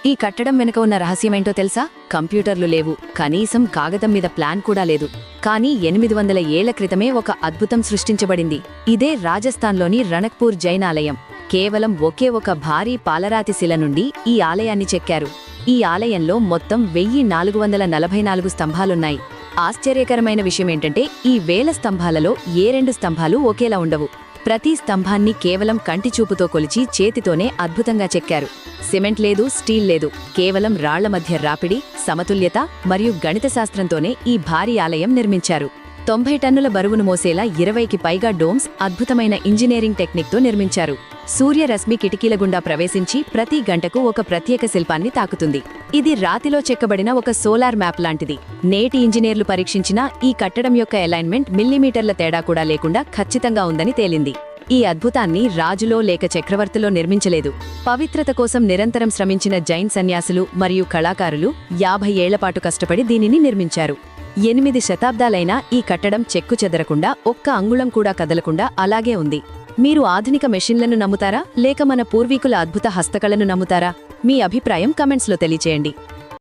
ఈ కట్టడం వెనుక ఉన్న రహస్యమేంటో తెలుసా? కంప్యూటర్లు లేవు, కనీసం కాగతం మీద ప్లాన్ కూడా లేదు. కానీ 800 ఏళ్ల క్రితమే ఒక అద్భుతం సృష్టించబడింది. ఇదే రాజస్థాన్లోని రణక్పూర్ జైన్ ఆలయం. కేవలం ఒకే ఒక భారీ పాలరాతి శిల నుండి ఈ ఆలయాన్ని చెక్కారు. ఈ ఆలయంలో మొత్తం 1444 స్తంభాలున్నాయి. ఆశ్చర్యకరమైన విషయమేంటంటే ఈ 1000 స్తంభాలలో ఏ 2 స్తంభాలు ఒకేలా ఉండవు. ప్రతి స్తంభాన్ని కేవలం కంటిచూపుతో కొలిచి చేతితోనే అద్భుతంగా చెక్కారు. సిమెంట్ లేదు, స్టీల్ లేదు, కేవలం రాళ్ల మధ్య రాపిడి, సమతుల్యత మరియు గణిత శాస్త్రంతోనే ఈ భారీ ఆలయం నిర్మించారు. 90 టన్నుల బరువును మోసేలా 20కి పైగా డోమ్స్ అద్భుతమైన ఇంజనీరింగ్ టెక్నిక్తో నిర్మించారు. సూర్యరశ్మి కిటికీల గుండా ప్రవేశించి ప్రతి గంటకు ఒక ప్రత్యేక శిల్పాన్ని తాకుతుంది. ఇది రాతిలో చెక్కబడిన ఒక సోలార్ మ్యాప్ లాంటిది. నేటి ఇంజనీర్లు పరీక్షించినా ఈ కట్టడం యొక్క అలైన్మెంట్ మిల్లీమీటర్ల తేడా కూడా లేకుండా ఖచ్చితంగా ఉందని తేలింది. ఈ అద్భుతాన్ని రాజులో లేక చక్రవర్తిలో నిర్మించలేదు. పవిత్రత కోసం నిరంతరం శ్రమించిన జైన్ సన్యాసులు మరియు కళాకారులు 50 ఏళ్లపాటు కష్టపడి దీనిని నిర్మించారు. 8 శతాబ్దాలైనా ఈ కట్టడం చెక్కు చెదరకుండా, ఒక్క అంగుళం కూడా కదలకుండా అలాగే ఉంది. మీరు ఆధునిక మెషిన్లను నమ్ముతారా, లేక మన పూర్వీకుల అద్భుత హస్తకళను నమ్ముతారా? మీ అభిప్రాయం కమెంట్స్లో తెలియచేయండి.